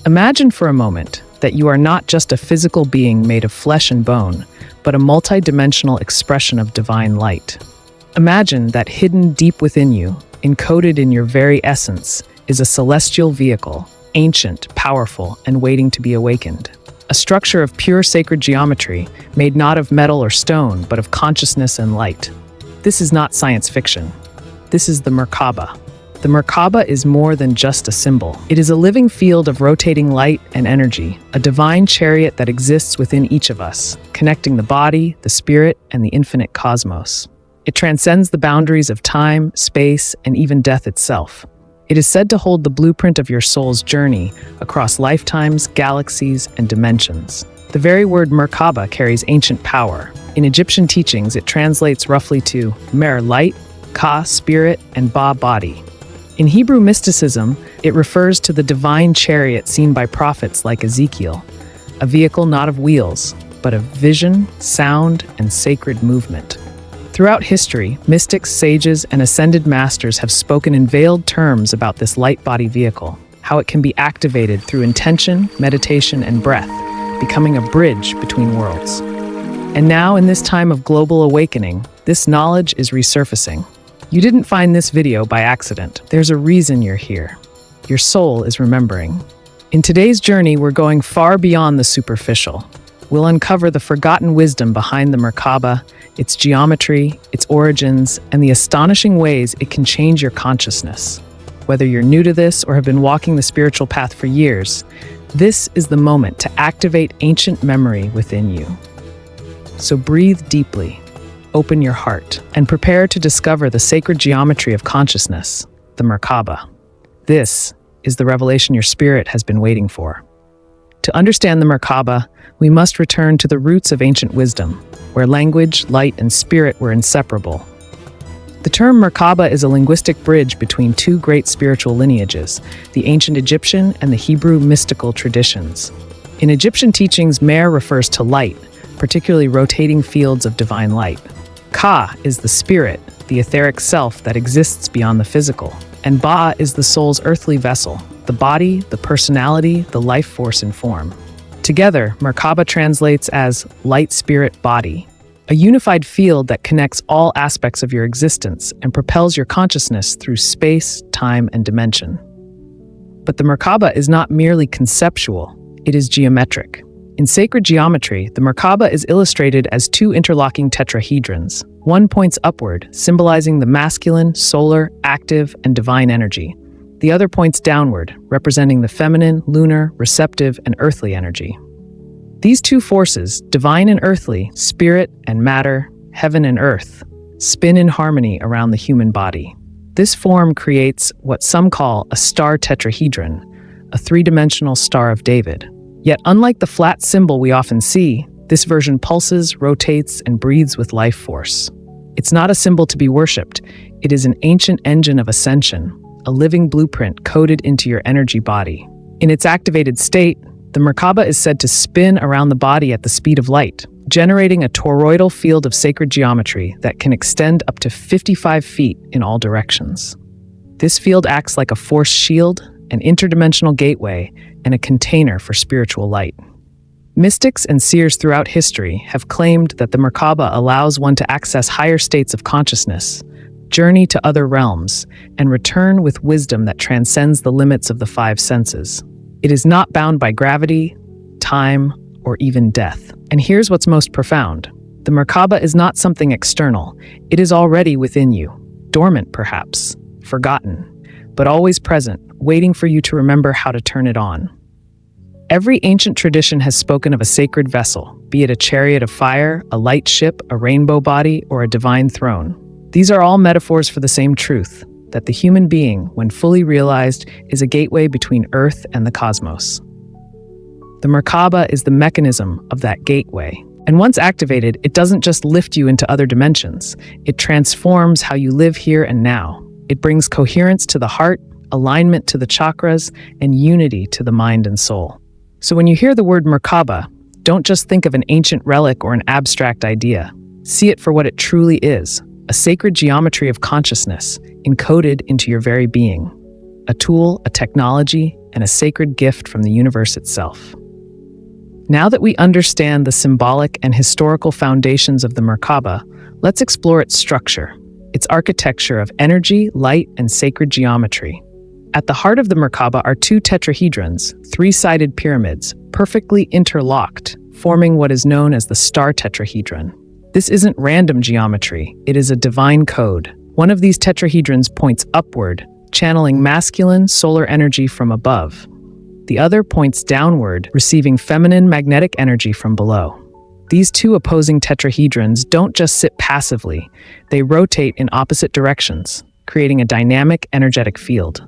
Imagine for a moment that you are not just a physical being made of flesh and bone, but a multidimensional expression of divine light. Imagine that hidden deep within you, encoded in your very essence, is a celestial vehicle, ancient, powerful, and waiting to be awakened. A structure of pure sacred geometry, made not of metal or stone, but of consciousness and light. This is not science fiction. This is the Merkaba. The Merkaba is more than just a symbol. It is a living field of rotating light and energy, a divine chariot that exists within each of us, connecting the body, the spirit, and the infinite cosmos. It transcends the boundaries of time, space, and even death itself. It is said to hold the blueprint of your soul's journey across lifetimes, galaxies, and dimensions. The very word Merkaba carries ancient power. In Egyptian teachings, it translates roughly to Mer, light, Ka, spirit, and Ba, body. In Hebrew mysticism, it refers to the divine chariot seen by prophets like Ezekiel, a vehicle not of wheels, but of vision, sound, and sacred movement. Throughout history, mystics, sages, and ascended masters have spoken in veiled terms about this light body vehicle, how it can be activated through intention, meditation, and breath, becoming a bridge between worlds. And now, in this time of global awakening, this knowledge is resurfacing. You didn't find this video by accident. There's a reason you're here. Your soul is remembering. In today's journey, we're going far beyond the superficial. We'll uncover the forgotten wisdom behind the Merkaba, its geometry, its origins, and the astonishing ways it can change your consciousness. Whether you're new to this or have been walking the spiritual path for years, this is the moment to activate ancient memory within you. So breathe deeply, open your heart, and prepare to discover the sacred geometry of consciousness, the Merkaba. This is the revelation your spirit has been waiting for. To understand the Merkaba, we must return to the roots of ancient wisdom, where language, light, and spirit were inseparable. The term Merkaba is a linguistic bridge between two great spiritual lineages, the ancient Egyptian and the Hebrew mystical traditions. In Egyptian teachings, Mer refers to light, particularly rotating fields of divine light. Ka is the spirit, the etheric self that exists beyond the physical. And Ba is the soul's earthly vessel, the body, the personality, the life force in form. Together, Merkaba translates as light spirit body, a unified field that connects all aspects of your existence and propels your consciousness through space, time, and dimension. But the Merkaba is not merely conceptual, it is geometric. In sacred geometry, the Merkaba is illustrated as two interlocking tetrahedrons. One points upward, symbolizing the masculine, solar, active, and divine energy. The other points downward, representing the feminine, lunar, receptive, and earthly energy. These two forces, divine and earthly, spirit and matter, heaven and earth, spin in harmony around the human body. This form creates what some call a star tetrahedron, a three-dimensional Star of David. Yet, unlike the flat symbol we often see, this version pulses, rotates, and breathes with life force. It's not a symbol to be worshipped. It is an ancient engine of ascension, a living blueprint coded into your energy body. In its activated state, the Merkaba is said to spin around the body at the speed of light, generating a toroidal field of sacred geometry that can extend up to 55 feet in all directions. This field acts like a force shield, an interdimensional gateway, and a container for spiritual light. Mystics and seers throughout history have claimed that the Merkaba allows one to access higher states of consciousness, journey to other realms, and return with wisdom that transcends the limits of the five senses. It is not bound by gravity, time, or even death. And here's what's most profound. The Merkaba is not something external. It is already within you, dormant perhaps, forgotten, but always present, waiting for you to remember how to turn it on. Every ancient tradition has spoken of a sacred vessel, be it a chariot of fire, a light ship, a rainbow body, or a divine throne. These are all metaphors for the same truth, that the human being, when fully realized, is a gateway between Earth and the cosmos. The Merkaba is the mechanism of that gateway. And once activated, it doesn't just lift you into other dimensions. It transforms how you live here and now. It brings coherence to the heart, alignment to the chakras, and unity to the mind and soul. So when you hear the word Merkaba, don't just think of an ancient relic or an abstract idea. See it for what it truly is, a sacred geometry of consciousness encoded into your very being. A tool, a technology, and a sacred gift from the universe itself. Now that we understand the symbolic and historical foundations of the Merkaba, let's explore its structure, its architecture of energy, light, and sacred geometry. At the heart of the Merkaba are two tetrahedrons, three-sided pyramids, perfectly interlocked, forming what is known as the star tetrahedron. This isn't random geometry, it is a divine code. One of these tetrahedrons points upward, channeling masculine solar energy from above. The other points downward, receiving feminine magnetic energy from below. These two opposing tetrahedrons don't just sit passively, they rotate in opposite directions, creating a dynamic, energetic field.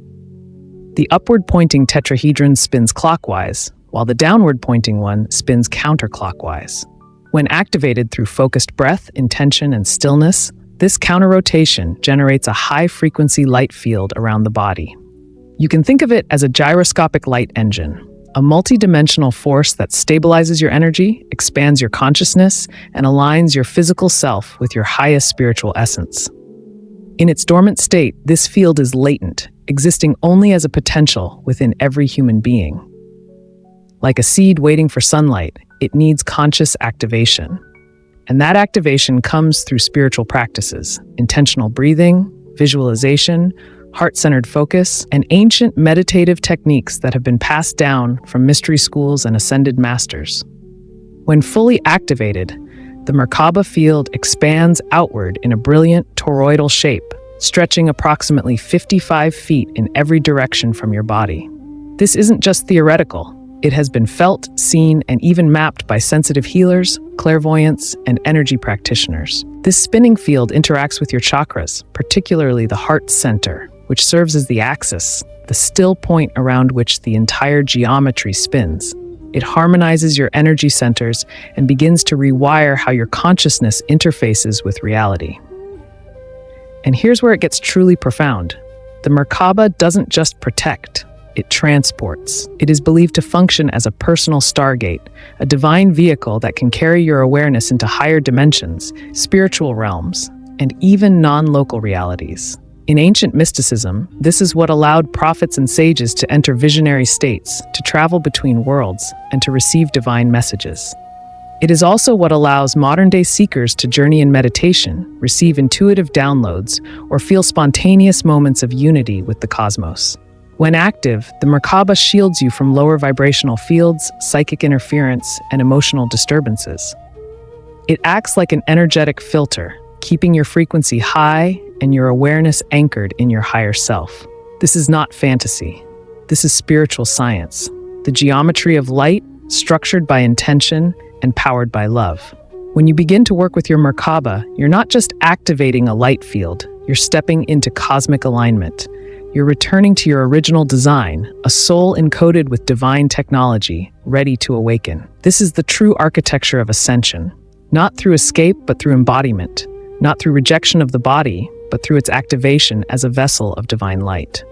The upward-pointing tetrahedron spins clockwise, while the downward-pointing one spins counterclockwise. When activated through focused breath, intention, and stillness, this counter-rotation generates a high-frequency light field around the body. You can think of it as a gyroscopic light engine, a multidimensional force that stabilizes your energy, expands your consciousness, and aligns your physical self with your highest spiritual essence. In its dormant state, this field is latent, existing only as a potential within every human being. Like a seed waiting for sunlight, it needs conscious activation. And that activation comes through spiritual practices, intentional breathing, visualization, heart-centered focus, and ancient meditative techniques that have been passed down from mystery schools and ascended masters. When fully activated, the Merkaba field expands outward in a brilliant toroidal shape, stretching approximately 55 feet in every direction from your body. This isn't just theoretical. It has been felt, seen, and even mapped by sensitive healers, clairvoyants, and energy practitioners. This spinning field interacts with your chakras, particularly the heart center, which serves as the axis, the still point around which the entire geometry spins. It harmonizes your energy centers and begins to rewire how your consciousness interfaces with reality. And here's where it gets truly profound. The Merkaba doesn't just protect, it transports. It is believed to function as a personal stargate, a divine vehicle that can carry your awareness into higher dimensions, spiritual realms, and even non-local realities. In ancient mysticism, this is what allowed prophets and sages to enter visionary states, to travel between worlds, and to receive divine messages. It is also what allows modern-day seekers to journey in meditation, receive intuitive downloads, or feel spontaneous moments of unity with the cosmos. When active, the Merkaba shields you from lower vibrational fields, psychic interference, and emotional disturbances. It acts like an energetic filter, keeping your frequency high and your awareness anchored in your higher self. This is not fantasy. This is spiritual science, the geometry of light, structured by intention and powered by love. When you begin to work with your Merkaba, you're not just activating a light field, you're stepping into cosmic alignment. You're returning to your original design, a soul encoded with divine technology, ready to awaken. This is the true architecture of Ascension, not through escape, but through embodiment, not through rejection of the body, but through its activation as a vessel of divine light.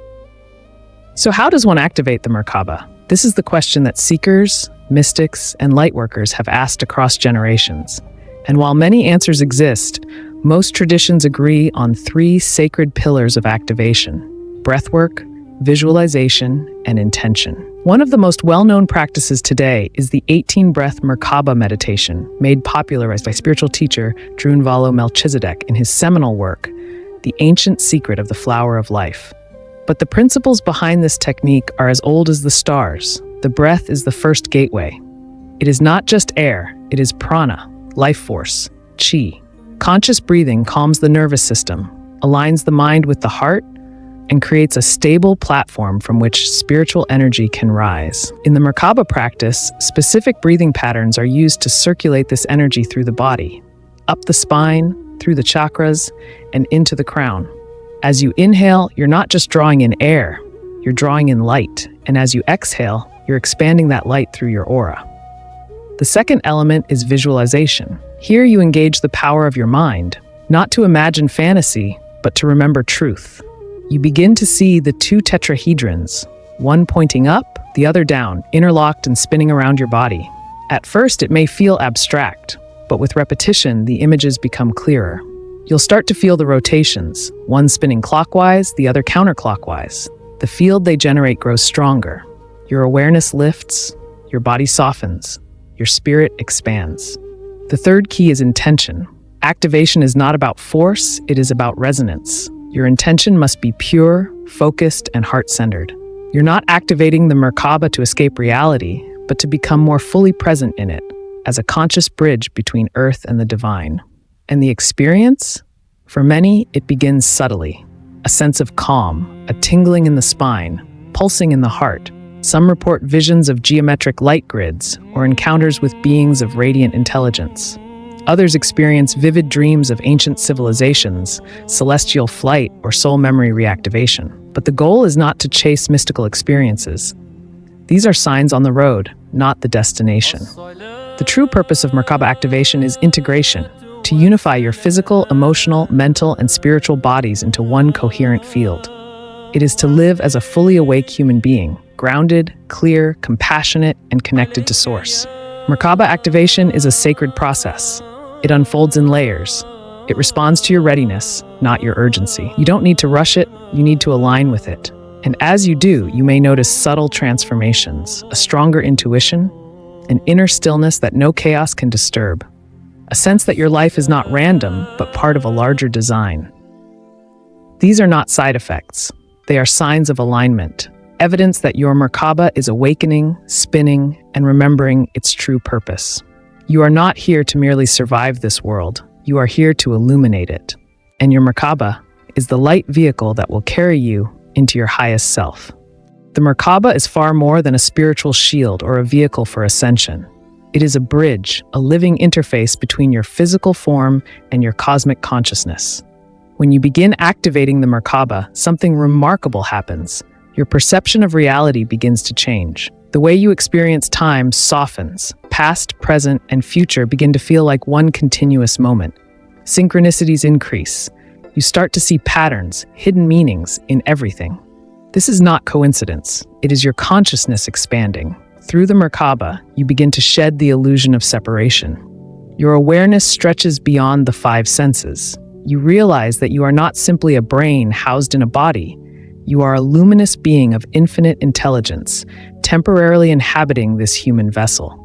So how does one activate the Merkaba? This is the question that seekers, mystics, and lightworkers have asked across generations. And while many answers exist, most traditions agree on three sacred pillars of activation: breathwork, visualization, and intention. One of the most well-known practices today is the 18-breath Merkaba meditation, made popularized by spiritual teacher Drunvalo Melchizedek in his seminal work, The Ancient Secret of the Flower of Life. But the principles behind this technique are as old as the stars. The breath is the first gateway. It is not just air, it is prana, life force, chi. Conscious breathing calms the nervous system, aligns the mind with the heart, and creates a stable platform from which spiritual energy can rise. In the Merkaba practice, specific breathing patterns are used to circulate this energy through the body, up the spine, through the chakras, and into the crown. As you inhale, you're not just drawing in air, you're drawing in light. And as you exhale, you're expanding that light through your aura. The second element is visualization. Here you engage the power of your mind, not to imagine fantasy, but to remember truth. You begin to see the two tetrahedrons, one pointing up, the other down, interlocked and spinning around your body. At first, it may feel abstract, but with repetition, the images become clearer. You'll start to feel the rotations, one spinning clockwise, the other counterclockwise. The field they generate grows stronger. Your awareness lifts, your body softens, your spirit expands. The third key is intention. Activation is not about force, it is about resonance. Your intention must be pure, focused, and heart-centered. You're not activating the Merkaba to escape reality, but to become more fully present in it, as a conscious bridge between earth and the divine. And the experience? For many, it begins subtly. A sense of calm, a tingling in the spine, pulsing in the heart. Some report visions of geometric light grids or encounters with beings of radiant intelligence. Others experience vivid dreams of ancient civilizations, celestial flight, or soul memory reactivation. But the goal is not to chase mystical experiences. These are signs on the road, not the destination. The true purpose of Merkaba activation is integration, to unify your physical, emotional, mental, and spiritual bodies into one coherent field. It is to live as a fully awake human being, grounded, clear, compassionate, and connected to Source. Merkaba activation is a sacred process. It unfolds in layers. It responds to your readiness, not your urgency. You don't need to rush it, you need to align with it. And as you do, you may notice subtle transformations, a stronger intuition, an inner stillness that no chaos can disturb, a sense that your life is not random, but part of a larger design. These are not side effects. They are signs of alignment, evidence that your Merkaba is awakening, spinning, and remembering its true purpose. You are not here to merely survive this world. You are here to illuminate it. And your Merkaba is the light vehicle that will carry you into your highest self. The Merkaba is far more than a spiritual shield or a vehicle for ascension. It is a bridge, a living interface between your physical form and your cosmic consciousness. When you begin activating the Merkaba, something remarkable happens. Your perception of reality begins to change. The way you experience time softens. Past, present, and future begin to feel like one continuous moment. Synchronicities increase. You start to see patterns, hidden meanings in everything. This is not coincidence. It is your consciousness expanding. Through the Merkaba, you begin to shed the illusion of separation. Your awareness stretches beyond the five senses. You realize that you are not simply a brain housed in a body. You are a luminous being of infinite intelligence, temporarily inhabiting this human vessel.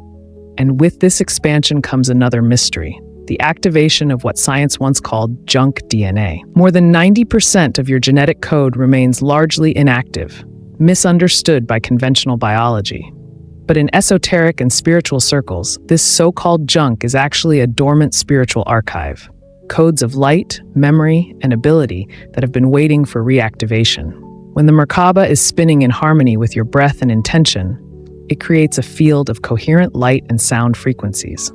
And with this expansion comes another mystery, the activation of what science once called junk DNA. More than 90% of your genetic code remains largely inactive, misunderstood by conventional biology. But in esoteric and spiritual circles, this so-called junk is actually a dormant spiritual archive. Codes of light, memory, and ability that have been waiting for reactivation. When the Merkaba is spinning in harmony with your breath and intention, it creates a field of coherent light and sound frequencies.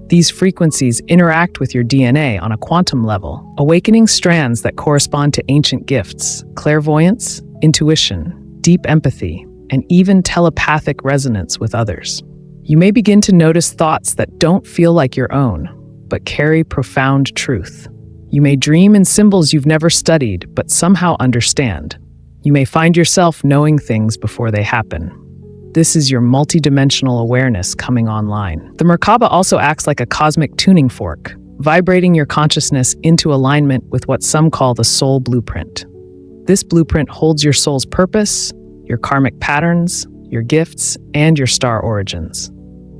These frequencies interact with your DNA on a quantum level, awakening strands that correspond to ancient gifts, clairvoyance, intuition, deep empathy, and even telepathic resonance with others. You may begin to notice thoughts that don't feel like your own, but carry profound truth. You may dream in symbols you've never studied, but somehow understand. You may find yourself knowing things before they happen. This is your multidimensional awareness coming online. The Merkaba also acts like a cosmic tuning fork, vibrating your consciousness into alignment with what some call the soul blueprint. This blueprint holds your soul's purpose, your karmic patterns, your gifts, and your star origins.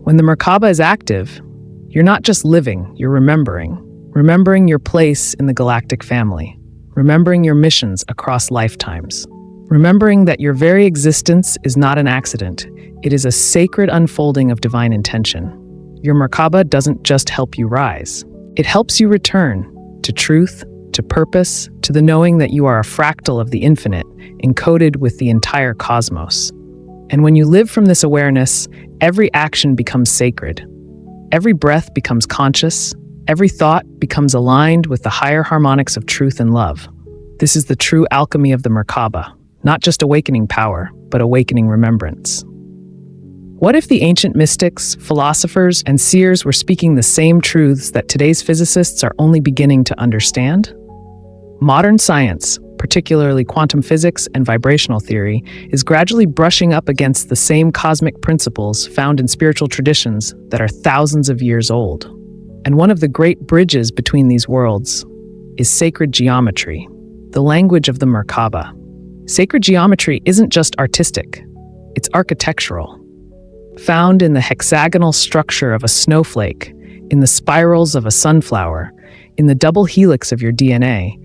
When the Merkaba is active, you're not just living, you're remembering. Remembering your place in the galactic family. Remembering your missions across lifetimes. Remembering that your very existence is not an accident. It is a sacred unfolding of divine intention. Your Merkaba doesn't just help you rise. It helps you return to truth, to purpose, to the knowing that you are a fractal of the infinite, encoded with the entire cosmos. And when you live from this awareness, every action becomes sacred. Every breath becomes conscious. Every thought becomes aligned with the higher harmonics of truth and love. This is the true alchemy of the Merkaba, not just awakening power, but awakening remembrance. What if the ancient mystics, philosophers, and seers were speaking the same truths that today's physicists are only beginning to understand? Modern science, particularly quantum physics and vibrational theory, is gradually brushing up against the same cosmic principles found in spiritual traditions that are thousands of years old. And one of the great bridges between these worlds is sacred geometry, the language of the Merkaba. Sacred geometry isn't just artistic. it's architectural. Found in the hexagonal structure of a snowflake, in the spirals of a sunflower, in the double helix of your DNA,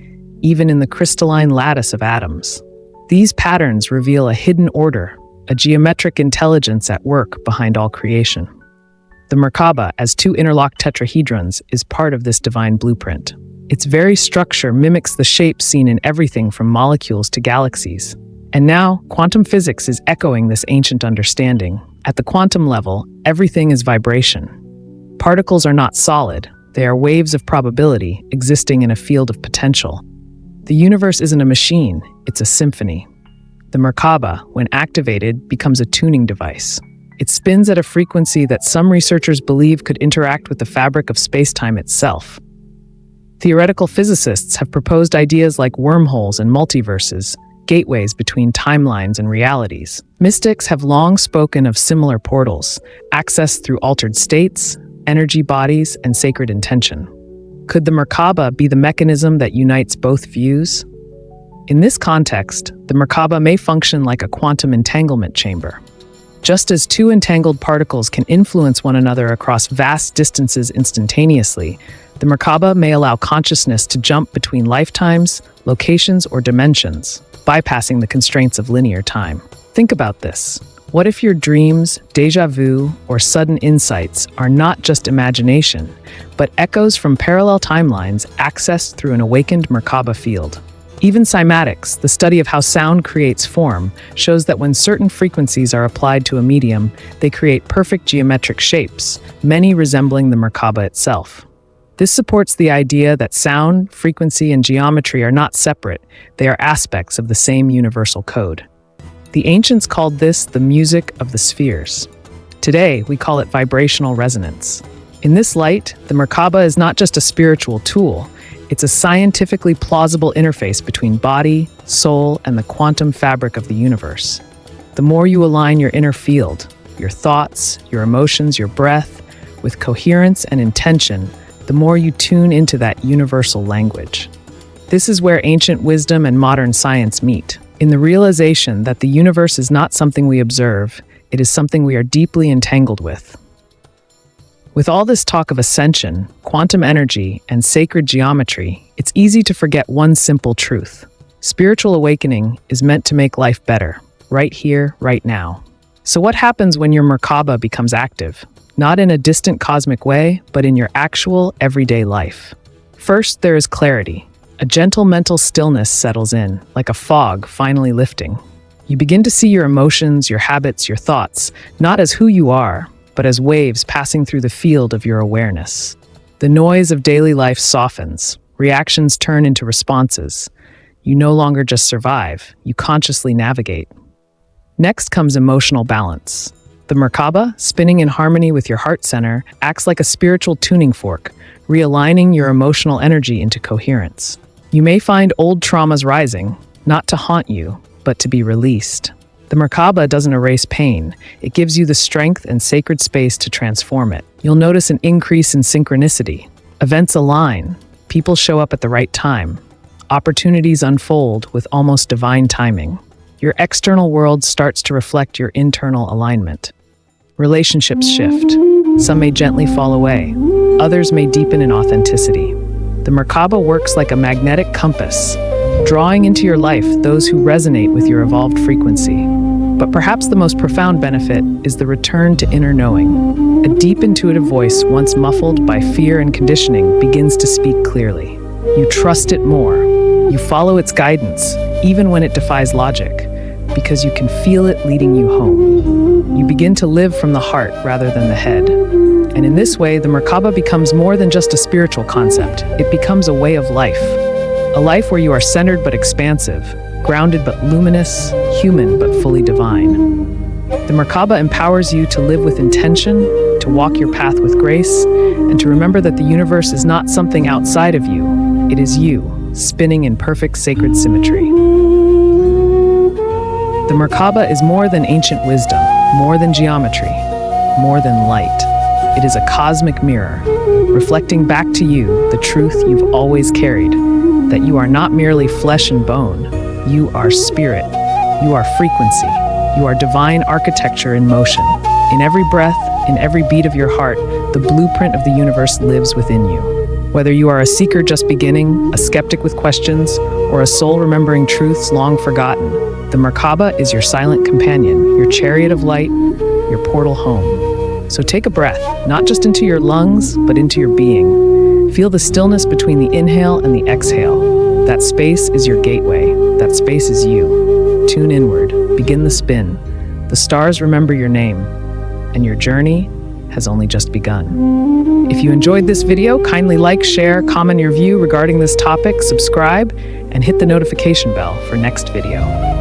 even in the crystalline lattice of atoms. These patterns reveal a hidden order, a geometric intelligence at work behind all creation. The Merkaba, as two interlocked tetrahedrons, is part of this divine blueprint. Its very structure mimics the shapes seen in everything from molecules to galaxies. And now, quantum physics is echoing this ancient understanding. At the quantum level, everything is vibration. Particles are not solid, they are waves of probability existing in a field of potential. The universe isn't a machine, it's a symphony. The Merkaba, when activated, becomes a tuning device. It spins at a frequency that some researchers believe could interact with the fabric of space-time itself. Theoretical physicists have proposed ideas like wormholes and multiverses, gateways between timelines and realities. Mystics have long spoken of similar portals, accessed through altered states, energy bodies, and sacred intention. Could the Merkaba be the mechanism that unites both views? In this context, the Merkaba may function like a quantum entanglement chamber. Just as two entangled particles can influence one another across vast distances instantaneously, the Merkaba may allow consciousness to jump between lifetimes, locations, or dimensions, bypassing the constraints of linear time. Think about this. What if your dreams, déjà vu, or sudden insights are not just imagination, but echoes from parallel timelines accessed through an awakened Merkaba field? Even cymatics, the study of how sound creates form, shows that when certain frequencies are applied to a medium, they create perfect geometric shapes, many resembling the Merkaba itself. This supports the idea that sound, frequency, and geometry are not separate, they are aspects of the same universal code. The ancients called this the music of the spheres. Today, we call it vibrational resonance. In this light, the Merkaba is not just a spiritual tool, it's a scientifically plausible interface between body, soul, and the quantum fabric of the universe. The more you align your inner field, your thoughts, your emotions, your breath, with coherence and intention, the more you tune into that universal language. This is where ancient wisdom and modern science meet, in the realization that the universe is not something we observe, it is something we are deeply entangled with. With all this talk of ascension, quantum energy, and sacred geometry, it's easy to forget one simple truth. Spiritual awakening is meant to make life better, right here, right now. So what happens when your Merkaba becomes active? Not in a distant cosmic way, but in your actual, everyday life. First, there is clarity. A gentle mental stillness settles in, like a fog finally lifting. You begin to see your emotions, your habits, your thoughts, not as who you are, but as waves passing through the field of your awareness. The noise of daily life softens, reactions turn into responses. You no longer just survive, you consciously navigate. Next comes emotional balance. The Merkaba, spinning in harmony with your heart center, acts like a spiritual tuning fork, realigning your emotional energy into coherence. You may find old traumas rising, not to haunt you, but to be released. The Merkaba doesn't erase pain, it gives you the strength and sacred space to transform it. You'll notice an increase in synchronicity. Events align, people show up at the right time. Opportunities unfold with almost divine timing. Your external world starts to reflect your internal alignment. Relationships shift. Some may gently fall away, others may deepen in authenticity. The Merkaba works like a magnetic compass, drawing into your life those who resonate with your evolved frequency. But perhaps the most profound benefit is the return to inner knowing. A deep intuitive voice, once muffled by fear and conditioning, begins to speak clearly. You trust it more. You follow its guidance, even when it defies logic, because you can feel it leading you home. You begin to live from the heart rather than the head. And in this way, the Merkaba becomes more than just a spiritual concept. It becomes a way of life. A life where you are centered but expansive, grounded but luminous, human but fully divine. The Merkaba empowers you to live with intention, to walk your path with grace, and to remember that the universe is not something outside of you. It is you, spinning in perfect sacred symmetry. The Merkaba is more than ancient wisdom, more than geometry, more than light. It is a cosmic mirror, reflecting back to you the truth you've always carried, that you are not merely flesh and bone, you are spirit, you are frequency, You are divine architecture in motion. In every breath, in every beat of your heart, the blueprint of the universe lives within you. Whether you are a seeker just beginning, a skeptic with questions, or a soul remembering truths long forgotten, the Merkaba is your silent companion, your chariot of light, your portal home. So take a breath, not just into your lungs, but into your being. Feel the stillness between the inhale and the exhale. That space is your gateway. That space is you. Tune inward. Begin the spin. The stars remember your name, and your journey has only just begun. If you enjoyed this video, kindly like, share, comment your view regarding this topic, subscribe, and hit the notification bell for next video.